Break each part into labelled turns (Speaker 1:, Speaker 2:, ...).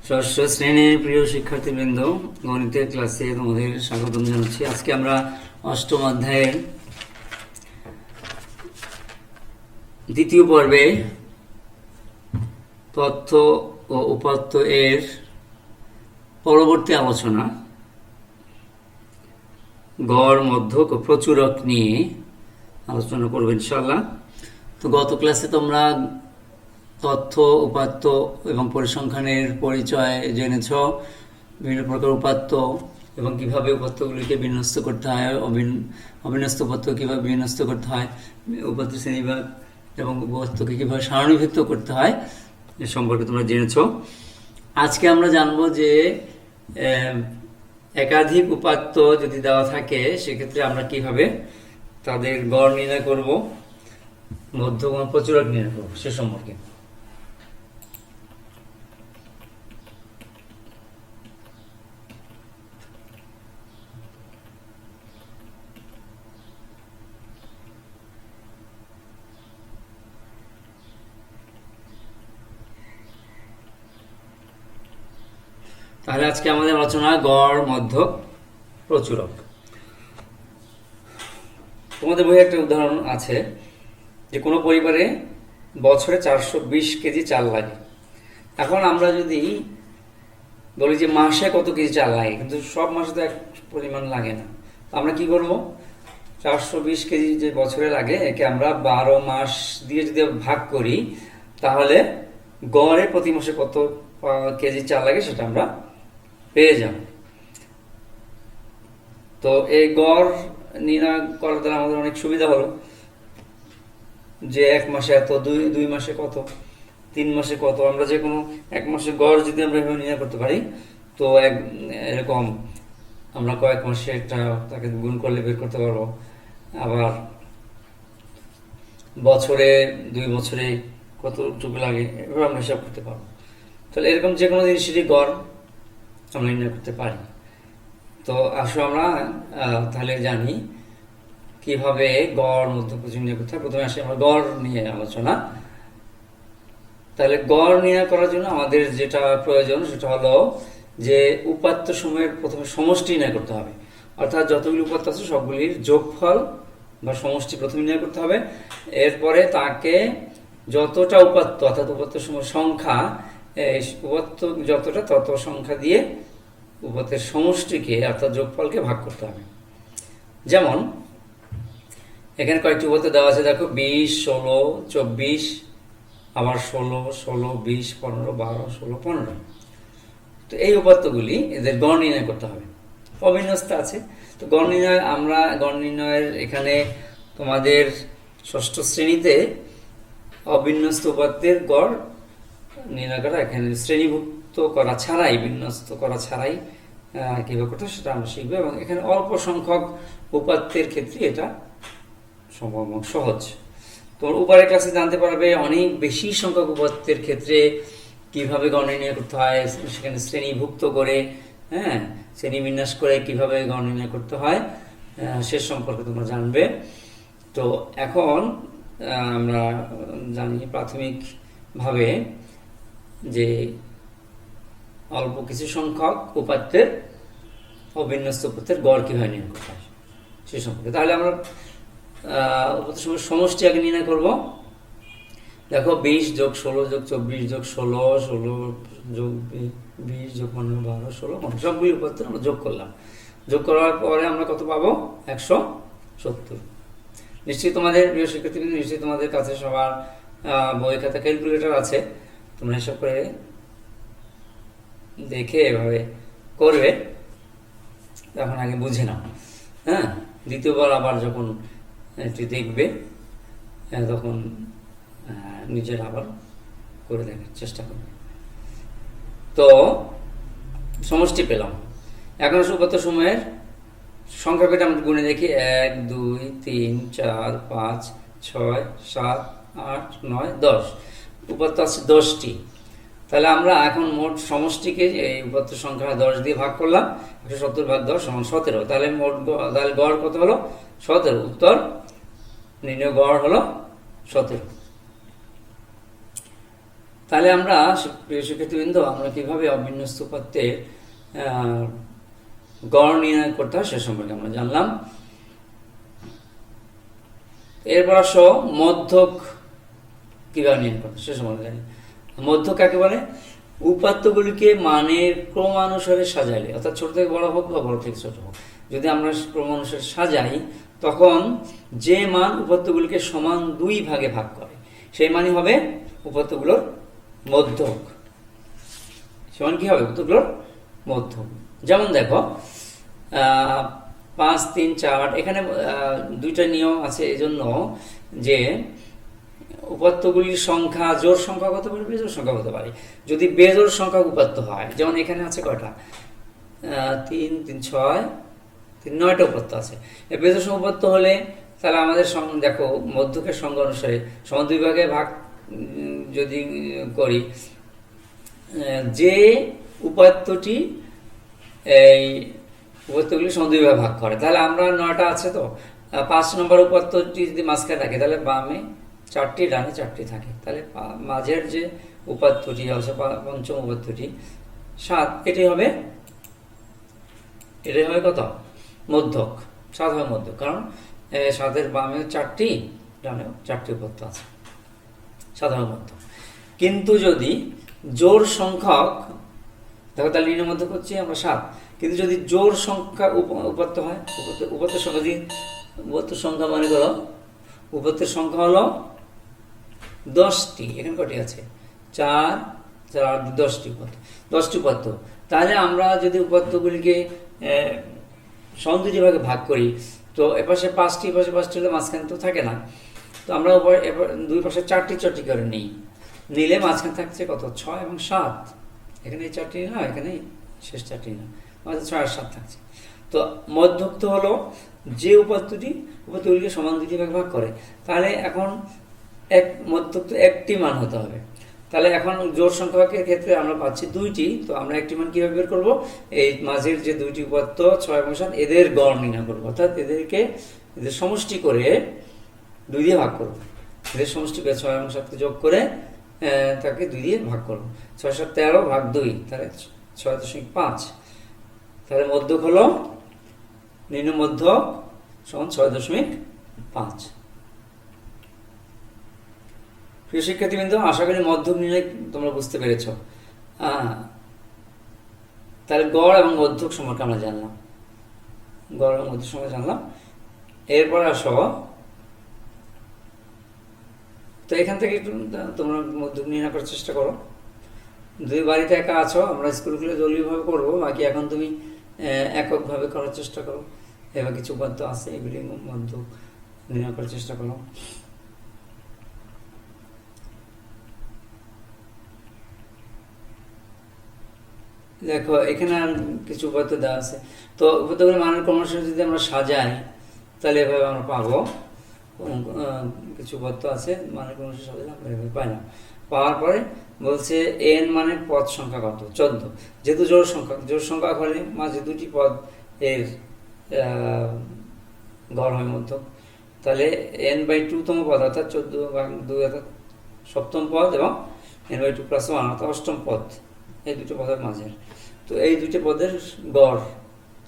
Speaker 1: ষষ্ঠ শ্রেণীর প্রিয় শিক্ষার্থীবৃন্দ, গণিতের ক্লাসে তোমাদের স্বাগতম জানাচ্ছি। আজকে আমরা অষ্টম অধ্যায়ের দ্বিতীয় পর্বে তথ্য ও উপাত্ত এর পরবর্তী আলোচনা গড়, মধ্যক ও প্রচুরক নিয়ে আলোচনা করবো ইনশাআল্লাহ। তো গত ক্লাসে তোমরা তথ্য, উপাত্ত এবং পরিসংখ্যানের পরিচয় জেনেছ, বিভিন্ন প্রকার উপাত্ত এবং কিভাবে উপাত্তগুলিকে বিন্যস্ত করতে হয়, অবিন্যস্ত উপাত্ত কিভাবে বিন্যস্ত করতে হয়, উপাত্ত শ্রেণীবিভাগ এবং উপাত্তকে কিভাবে সারণীভুক্ত করতে হয় এ সম্পর্কে তোমরা জেনেছ। আজকে আমরা জানবো যে একাধিক উপাত্ত যদি দেওয়া থাকে সেক্ষেত্রে আমরা কিভাবে তাদের গড় নির্ণয় করব, মধ্যক এবং প্রচুরক নির্ণয় করব সে সম্পর্কে। তাহলে আজকে আমাদের আলোচনা গড়, মধ্যক, প্রচুরক। তোমাদের বইয়ে একটা উদাহরণ আছে যে কোনো পরিবারে বছরে 420 কেজি চাল লাগে। এখন আমরা যদি বলি যে মাসে কত কেজি চাল লাগে, কিন্তু সব মাসে তো এক পরিমাণ লাগে না, আমরা কি করব? 420 কেজি যে বছরে লাগে একে আমরা 12 মাস দিয়ে যদি ভাগ করি তাহলে গড়ে প্রতি মাসে কত কেজি চাল লাগে সেটা আমরা পেয়ে যাব। তো এই গড় নির্ণয় করার দ্বারা আমাদের অনেক সুবিধা হলো যে এক মাসে এত, দুই মাসে কত, 3 মাসে কত। আমরা যে কোনো এক মাসে গড় যদি আমরা এভাবে নির্ণয় করতে পারি তো এরকম আমরা কয়েক মাসে তাকে গুণ করলে বের করতে পারবো। আবার বছরে, 2 বছরে কতটুকু লাগে এভাবে আমরা হিসাব করতে পারবো। তাহলে এরকম যে কোনো জিনিসেরই গড় আমরা নির্ণয় করতে পারি। তো আসো আমরা তাহলে জানি কিভাবে গড়, মধ্যক, প্রচুরক নির্ণয় করতে হয়। প্রথমে আসি আমরা গড় নিয়ে আলোচনা। তাহলে গড় নির্ণয় করার জন্য আমাদের যেটা প্রয়োজন সেটা হলো যে উপাত্ত সমূহের প্রথমে সমষ্টি নির্ণয় করতে হবে, অর্থাৎ যতগুলি উপাত্ত আছে সবগুলির যোগফল বা সমষ্টি প্রথমে নির্ণয় করতে হবে। এরপরে তাকে যতটা উপাত্ত অর্থাৎ উপাত্ত সমূহের সংখ্যা, উপাত্ত যতটা তত সংখ্যা দিয়ে উপাত্তের সমষ্টিকে অর্থাৎ যোগফলকে ভাগ করতে হবে। যেমন এখানে কয়েকটি উপাত্ত দেওয়া আছে, দেখো 20, 16, 24, আবার 16, 16, 20, 15, 12, 16, 15। তো এই উপাত্তগুলি এদের গড় নির্ণয় করতে হবে। অবিন্যস্ত আছে, তো গড় নির্ণয় আমরা গড় নির্ণয়ের এখানে তোমাদের ষষ্ঠ শ্রেণীতে অবিন্যস্ত উপাত্তের গড় নির্ণয় করা, এখানে শ্রেণীভুক্ত করা ছাড়াই, বিন্যস্ত করা ছাড়াই কিভাবে করতে সেটা আমরা শিখবো। এবং এখানে অল্প সংখ্যক উপাত্তের ক্ষেত্রে এটা সম্ভব এবং সহজ। তো উপরের ক্লাসে জানতে পারবে অনেক বেশি সংখ্যক উপাত্তের ক্ষেত্রে কিভাবে গড় নির্ণয় করতে হয়, সেখানে শ্রেণীভুক্ত করে, শ্রেণী বিন্যাস করে কিভাবে গড় নির্ণয় করতে হয় সে সম্পর্কে তোমরা জানবে। তো এখন আমরা জানি প্রাথমিকভাবে যে অল্প কিছু সংখ্যক উপাত্তের, অবিন্যস্ত উপাত্তের গড় কিভাবে নির্ণয় করতে হয় সে সম্পর্কে। তাহলে আমরা উপাত্ত সমষ্টি আগে নির্ণয় করব। দেখো 20 যোগ 16 যোগ 24 যোগ 16, 16 যোগ 20 যোগ 15, 12, 16, 15 সবগুলি উপাত্ত আমরা যোগ করলাম। যোগ করার পরে আমরা কত পাবো? 170। নিশ্চয়ই তোমাদের প্রিয় শিক্ষার্থী, নিশ্চয়ই তোমাদের কাছে সবার বই খাতা ক্যালকুলেটর আছে, তোমরা হিসাব করে দেখে এভাবে করবে। তখন আগে বুঝে নাও, দ্বিতীয়বার আবার যখন এটি দেখবে তখন নিজের আবার করে দেখার চেষ্টা করবে। তো সমষ্টি পেলাম। এখন উপাত্ত সমূহের সংখ্যা পেটা আমরা গুণে দেখি। 1, 2, 3, 4, 5, 6, 7, 8, 9, 10 উপাত্ত আছে 10টি। তাহলে আমরা এখন মোট সমষ্টিকে এই উপাত্ত সংখ্যা 10 দিয়ে ভাগ করলাম। 170 ভাগ 10 সমান 17। তাহলে তাহলে গড় কত হলো? 17। উত্তর নির্ণয় গড় হলো 17। তাহলে আমরা প্রিয় শিক্ষার্থীবৃন্দ আমরা কিভাবে অবিন্যস্ত উপাত্তের গড় নির্ণয় করতে হয় সে সম্পর্কে আমরা জানলাম। এরপর আসো মধ্যক কিভাবে নির্ণয় করতে সে সম্পর্কে জানি। মধ্যক কাকে বলে? উপাত্তগুলিকে মানের ক্রমানুসারে সাজাইলে, অর্থাৎ ছোট থেকে বড় হোক বা বড় থেকে ছোট হোক, যদি আমরা ক্রমানুসারে সাজাই তখন যে মান উপাত্তগুলিকে সমান 2 ভাগে ভাগ করে সেই মানই হবে উপাত্তগুলোর মধ্যক। সমান কি হবে? উপাত্তগুলোর মধ্যক। যেমন দেখো 5, 3, 4 এখানে 2টা নিয়ম আছে এজন্য যে উপাত্তগুলির সংখ্যা জোড় সংখ্যা হতে পারে, বেজোড় সংখ্যা হতে পারে। যদি বেজোড় সংখ্যা উপাত্ত হয়, যেমন এখানে আছে কয়টা 3, 3, 6, 3, 9টা উপাত্ত আছে। বেজোড় সংখ্যা উপাত্ত হলে তাহলে আমাদের দেখো মধ্যকের সংখ্যা অনুসারে সমান 2 ভাগে ভাগ যদি করি, যে উপাত্তটি এই উপাত্তগুলি সমান 2 ভাগে ভাগ করে, তাহলে আমরা 9টা আছে তো 5 নম্বর উপাত্তটি যদি মাঝখানে থাকে তাহলে বামে 4টি ডানে 4টি থাকে, তাহলে মাঝের যে উপাত্তটি আছে পঞ্চম উপাত্তটি 7, এটাই হবে কত? মধ্যক। 7 হবে মধ্যক, কারণ 7-এর বামে 4টি ডানেও 4টি উপাত্ত আছে, 7 হবে মধ্যক। কিন্তু যদি জোড় সংখ্যক দেখো, তাহলে নিম্ন মধ্যক হচ্ছে আমরা 7, কিন্তু যদি জোড় সংখ্যা উপাত্ত হয়, উপাত্তের সংখ্যা যদি উপাত্তের সংখ্যা মানে করো উপাত্তের সংখ্যা হলো 10টি, এখানে কটি আছে? 4, 4, 10টি উপাত্ত, 10টি উপাত্ত। তাহলে আমরা যদি উপাত্তগুলিকে সমান 2 ভাগে ভাগ করি, তো এপাশে 5টি, এপাশে 5টি হলে মাঝখানে তো থাকে না, তো আমরা দুই পাশে 4টি করে নিলে মাঝখানে থাকছে কত? 6 এবং 7। এখানে এই 4টি না, এখানে শেষ 4টি না, আমাদের 6 আর 7 থাকছে। তো মধ্যক তো হলো যে উপাত্তগুলিকে সমান 2 ভাগে ভাগ করে। তাহলে এখন মধ্যক তো একটি মান হতে হবে। তাহলে এখন জোড় সংখ্যার ক্ষেত্রে আমরা পাচ্ছি 2টি, তো আমরা একটি মান কিভাবে বের করবো? এই মাঝের যে 2টি উপাত্ত 6 এবং 7 এদের গড় নির্ণয় করবো, অর্থাৎ এদের সমষ্টি করে 2 দিয়ে ভাগ করবো। এদের সমষ্টি করে 6 এবং 7কে যোগ করে তাকে 2 দিয়ে ভাগ করবো। 6, 7, 13 ভাগ 2, তাহলে 6.5। তাহলে মধ্যক হলো নিম্ন মধ্যক সমান 6.5। প্রিয় শিক্ষার্থীবৃন্দ, আশা করি মধ্যক নির্ণয় তোমরা বুঝতে পেরেছ। তাহলে গড় এবং মধ্যক সম্পর্কে আমরা জানলাম, গড় এবং মধ্যক সম্পর্কে জানলাম। এরপর আসো, তো এখান থেকে একটু তোমরা মধ্যক নির্ণয় করার চেষ্টা করো। যদি বাড়িতে একা আছো, আমরা স্কুলগুলো জরুরিভাবে করবো, বাকি এখন তুমি এককভাবে করার চেষ্টা করো। এবার কিছু উপাত্ত আছে, এগুলি মধ্যক নির্ণয় করার চেষ্টা করো। দেখো এখানে আর কিছু উপাত্ত দেওয়া আছে, তো উপাত্তগুলো মানের ক্রমানুসারে যদি আমরা সাজাই তাহলে এভাবে আমরা পাবো। কিছু উপাত্ত আছে মানের ক্রমানুসারে সাজালে আমরা এভাবে পাইলাম। পাওয়ার পরে বলছে n মানে পদ সংখ্যা কত? 14। যেহেতু জোড় সংখ্যা হলে মাঝে 2টি পদ এর গড় হয় মধ্যক, তাহলে n/2 তম পদ অর্থাৎ 14/2 অর্থাৎ 7ম পদ, এবং n/2 + 1 অর্থাৎ 8ম পদ, এই দুটো পদের মাঝের। তো এই দুটো পদের গড়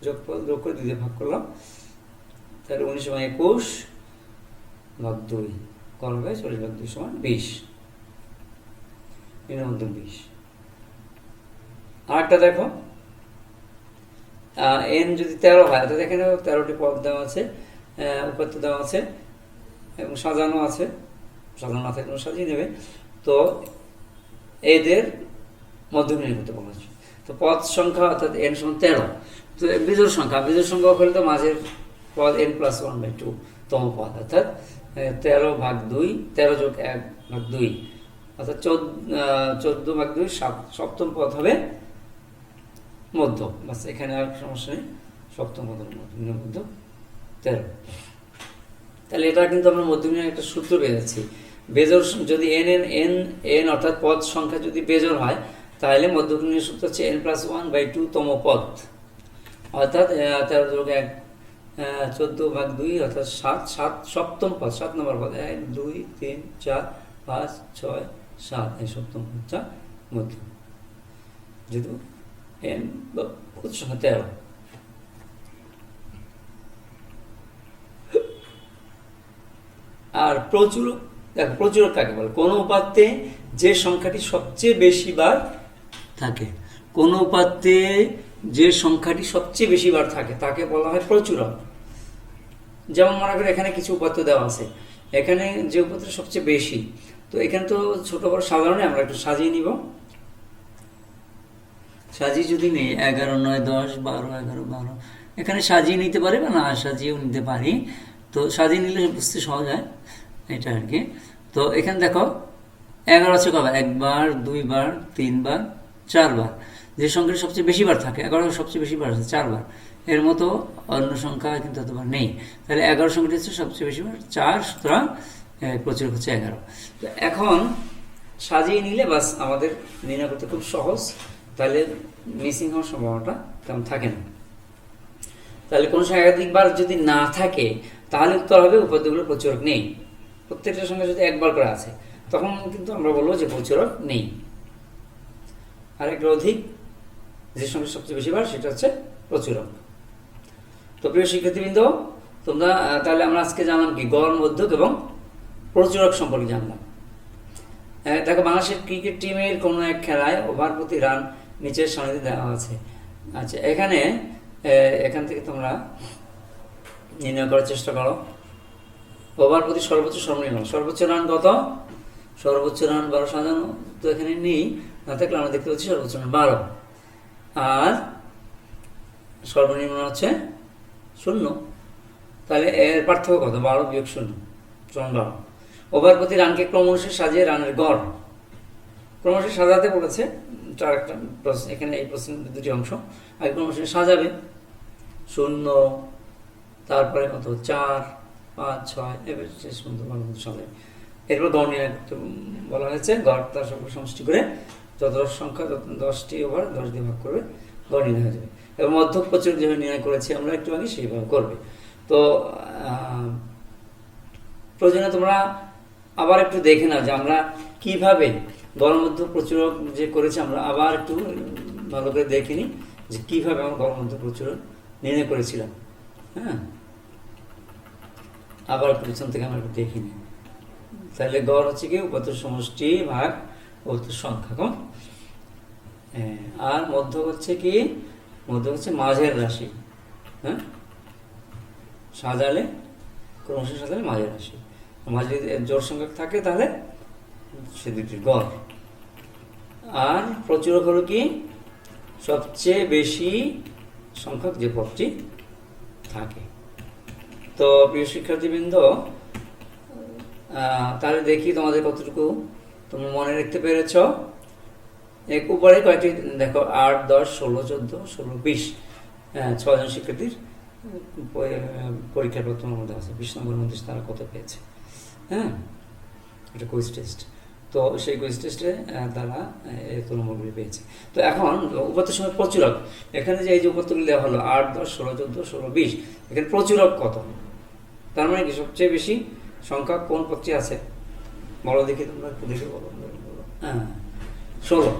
Speaker 1: যোগ করে 2 দিয়ে ভাগ করলাম, তাহলে 19/21/2 গড় হবে 40/2 সমান 20। নিম্ন মধ্যক 20। আরেকটা দেখো, n যদি 13 হয়, তাহলে এখানে 13টি পদ দেওয়া আছে, উপাত্ত দেওয়া আছে এবং সাজানো আছে, সাজানো না থাকলে সাজিয়ে নেবে। তো এদের মধ্যক নির্ণয় করতে বলা হচ্ছে। তো পদ সংখ্যা অর্থাৎ n সমান 13। তো বিজোড় সংখ্যা হলে তো মাঝের পদ n+1/2 তম পদ, অর্থাৎ 13/2, 13 + 1/2 অর্থাৎ 14/2, 7ম পদ হবে মধ্যক। বাস, এখানে আর সমস্যা নেই, 7ম পদ মধ্যক 13। তাহলে এটা কিন্তু আমরা মধ্যক নির্ণয়ের একটা সূত্র পেয়ে যাচ্ছি। বেজোড় যদি n অর্থাৎ পদ সংখ্যা যদি বেজোড় হয়, তাহলে মধ্যক নির্ণয়ের সূত্র হচ্ছে n+1/2 তম পদ, অর্থাৎ 13 + 1 14/2 অর্থাৎ 7 7 7ম পদ, 7 নম্বর পদ 1 2 3 4 5 6 7, এই সপ্তম হচ্ছে মধ্যক, যেহেতু n উপাত্ত সংখ্যা 13। আর প্রচুরক, দেখো প্রচুরক কাকে বলে? কোন উপাত্তে যে সংখ্যাটি সবচেয়ে বেশি বার থাকে, কোন উপাত্তে যে সংখ্যাটি সবচেয়ে বেশি বার থাকে তাকে বলা হয় প্রচুরক। যেমন মনে করি এখানে কিছু উপাত্ত দেওয়া আছে, এখানে যে উপাত্ত সবচেয়ে বেশি, তো এখানে তো ছোট বড় সাধারণে আমরা একটু সাজিয়ে নিব। সাজিয়ে যদি নেই 11, 9, 10, 12, 11, 12, এখানে সাজিয়ে নিতে পারি বা না সাজিয়েও নিতে পারি। তো সাজিয়ে নিলে বুঝতে সহজ হয় এটা আর কি। তো এখানে দেখো 11 আছে কবার? একবার, দুইবার, তিনবার, চারবার। যে সংখ্যাটি সবচেয়ে বেশি বার থাকে, 11 সবচেয়ে বেশি বার আছে 4 বার। এর মতো অন্য সংখ্যা কিন্তু অতবার নেই। তাহলে 11 সংখ্যাটি হচ্ছে সবচেয়ে বেশি বার 4, সুতরাং প্রচুর হচ্ছে 11। তো এখন সাজিয়ে নিলে বাস আমাদের নির্ণয় করতে খুব সহজ, তাহলে মিসিং হওয়ার সম্ভাবনাটা তেমন থাকে না। তাহলে কোনো সংখ্যা একাধিকবার যদি না থাকে তাহলে উত্তর হবে উপাত্তগুলো প্রচুরক নেই। প্রত্যেকটা সংখ্যা যদি একবার করে আছে তখন কিন্তু আমরা বলবো যে প্রচুরক নেই। আর একটা অধিক যে সংখ্যা সবচেয়ে বেশি বার সেটা হচ্ছে প্রচুরক। তো প্রিয় শিক্ষার্থীবৃন্দ, তোমরা তাহলে আমরা আজকে জানলাম কি গড়, মধ্যক এবং প্রচুরক সম্পর্কে জানলাম। দেখো বাংলাদেশের ক্রিকেট টিমের কোনো এক খেলায় ওভার প্রতি রান নিচের সারণীতে দেওয়া আছে। আচ্ছা, এখান থেকে তোমরা নির্ণয় করার চেষ্টা করো ওভার প্রতি সর্বোচ্চ সর্বনিম্ন। সর্বোচ্চ রান কত? সর্বোচ্চ রান 12 সাজানো, তো এখানে নেই, না থাকলে আমরা দেখতে পাচ্ছি সর্বোচ্চ রান 12, আর সর্বনিম্ন হচ্ছে 0। তাহলে এর পার্থক্য কত? 12 বিয়োগ 0 সমান 12। ওভার প্রতি রানকে ক্রমশ সাজিয়ে রানের গড় ক্রমশ সাজাতে বলেছে। একটা প্রশ্ন, এখানে এই প্রশ্নের দুটি অংশ। আগে ক্রমশ সাজাবে 0, তারপরে কত 4, 5, 6, এবার শেষ পর্যন্ত ভালো মতো সাজাবে। এরপর গড় নির্ণয় করতে বলা হয়েছে। গড় তার সবগুলো সমষ্টি করে যত সংখ্যা 10টি ওভার 10 দিয়ে ভাগ করবে, গড় নির্ণয় হয়ে যাবে। এবং মধ্যক প্রচুরক যেভাবে নির্ণয় করেছি আমরা একটু আগে সেইভাবে করবে। তো প্রয়োজনে তোমরা আবার একটু দেখে নাও যে আমরা কিভাবে গড়, মধ্যক, প্রচুরক যে করেছি আমরা আবার একটু ভালো করে দেখে নিই যে কিভাবে আমরা গড়, মধ্যক, প্রচুরক নির্ণয় করেছিলাম। হ্যাঁ, আবার একটু পিছন থেকে আমরা একটু দেখে নিই। তাহলে গড় হচ্ছে কি উপাত্ত সমষ্টি ভাগ উপাত্ত সংখ্যা কম, আর মধ্যক হচ্ছে কি? মধ্যক হচ্ছে মাঝের রাশি। হ্যাঁ, সাজালে ক্রমশ সাজালে মাঝের রাশি, মাঝে যদি জোড় সংখ্যক থাকে তাহলে সে দুটির গড়। আর প্রচুরক হলো কি? সবচেয়ে বেশি সংখ্যক যে পদটি থাকে। তো প্রিয় শিক্ষার্থীবৃন্দ, তাহলে দেখি তোমাদের কতটুকু তোমরা মনে রাখতে পেরেছ। এক উপরে কয়েকটি দেখো 8, 10, 16, 14, 16, 20, 6 জন শিক্ষার্থীর পরীক্ষার প্রথম মধ্যে আছে 20 নম্বরের মধ্যে তারা কত পেয়েছে। হ্যাঁ, এটা কুইজ টেস্ট। তো সেই কুইজ টেস্টে তারা এত নম্বরগুলি পেয়েছে। তো এখন উপাত্ত সময় প্রচুরক, এখানে যে এই যে উপাত্তগুলি দেওয়া হলো 8, 10, 16, 14, 16, 20, এখানে প্রচুরক কত? তার মানে কি সবচেয়ে বেশি সংখ্যা কোন পদটি আছে? বলো দেখি, তোমরা একটু দেখে বলো। হ্যাঁ, 16।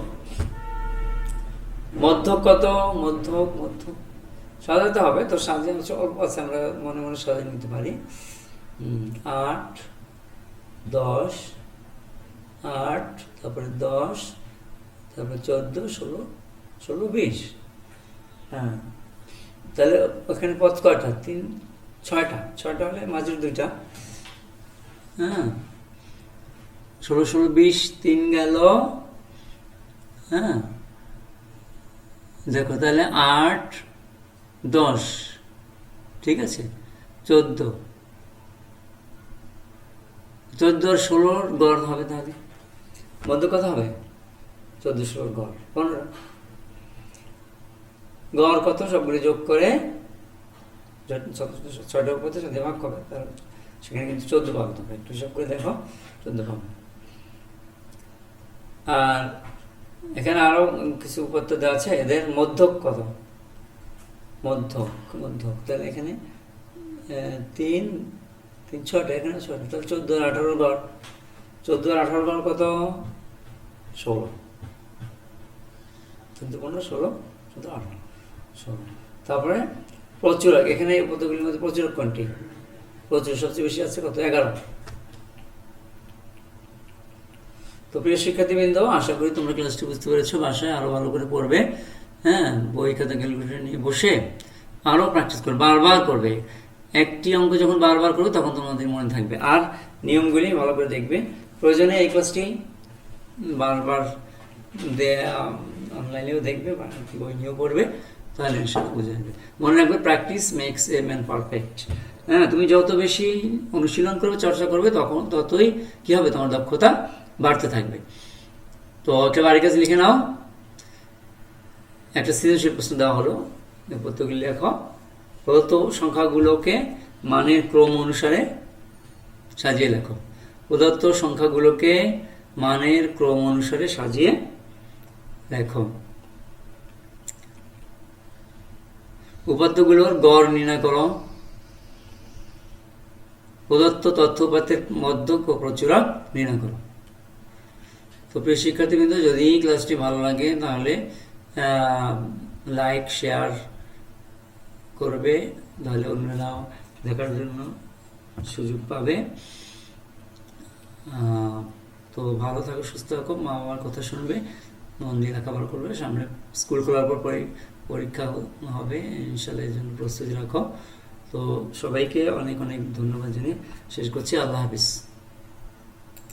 Speaker 1: মধ্যক কত? মধ্যক সাজাতে হবে, তো সাজিয়ে অল্প আছে, আমরা মনে মনে সাজিয়ে নিতে পারি। 8, 10, 8, তারপরে 10, তারপরে 14, 16, 16, 20। হ্যাঁ, তাহলে ওখানে পদ কয়টা? 3, 6টা। 6টা হলে মাঝের 2টা। হ্যাঁ, 16, 16, 20, 3 গেল। হ্যাঁ, দেখো তাহলে 8, 10, ঠিক আছে, 14, 14 আর 16 গড় হবে। তাহলে মধ্য কত হবে? 14, 16 গড় 15। গড় কত? সবগুলি যোগ করে 6টা উপরে সাথে ভাগ করবে, তাহলে সেখানে কিন্তু 14 পাবে। তোমরা একটু হিসাব করে দেখো, 14 পাবে। আর এখানে আরো কিছু উপাত্ত দেওয়া আছে, এদের মধ্যক কত? মধ্যক তাহলে এখানে 3, 6টা, এখানে 6টা, তাহলে 14 আর 18 গড়। 14 আর 18 গড় কত? 16, কিন্তু 15, 16, 17, 18, 16। তারপরে প্রচুরক, এখানে এই পদগুলির মধ্যে প্রচুরক কোনটি? প্রচুর সবচেয়ে বেশি আছে কত? 11। তো প্রিয় শিক্ষার্থীবৃন্দ, আশা করি তোমরা ক্লাসটি বুঝতে পেরেছো। বাসায় আরো ভালো করে পড়বে, হ্যাঁ, বই খাতা ক্যালকুলেটর নিয়ে বসে আরো প্র্যাকটিস করবে, বারবার করবে। একটি অঙ্ক যখন বারবার করবে তখন তোমাদের মনে থাকবে। আর নিয়মগুলি ভালো করে দেখবে। প্রয়োজনে এই ক্লাসটি বারবার অনলাইনেও দেখবে বা বই নিয়েও পড়বে, তাহলে ইনশাআল্লাহ বুঝে যাবে। মনে রাখবে, practice makes a man perfect. হ্যাঁ, তুমি যত বেশি অনুশীলন করবে, চর্চা করবে, তখন ততই কি হবে, তোমার দক্ষতা বাড়তে থাকবে। তো একটা বাড়ির কাছে লিখে নাও। একটা সৃজনশীল প্রশ্ন দেওয়া হলো, প্রত্যেকগুলি লেখো। প্রদত্ত সংখ্যাগুলোকে মানের ক্রম অনুসারে সাজিয়ে লেখো। প্রদত্ত সংখ্যাগুলোকে মানের ক্রম অনুসারে সাজিয়ে লেখো। উপাত্তগুলোর গড় নির্ণয় করো। প্রদত্ত তথ্য উপাত্তের মধ্যক ও প্রচুরক নির্ণয় করো। তো প্রিয় শিক্ষার্থীবৃন্দ, যদি এই ক্লাসটি ভালো লাগে তাহলে লাইক শেয়ার করবে, তাহলে অন্যরাও দেখার জন্য সুযোগ পাবে। তো ভালো থাকো, সুস্থ থাকো, মা বাবার কথা শুনবে, মন দিয়ে লেখাপড়া করবে। সামনে স্কুল খোলার পর পরীক্ষা হবে, ইনশাল্লাহ এর জন্য প্রস্তুতি রাখো। তো সবাইকে অনেক অনেক ধন্যবাদ জানিয়ে শেষ করছি। আল্লাহ হাফিজ।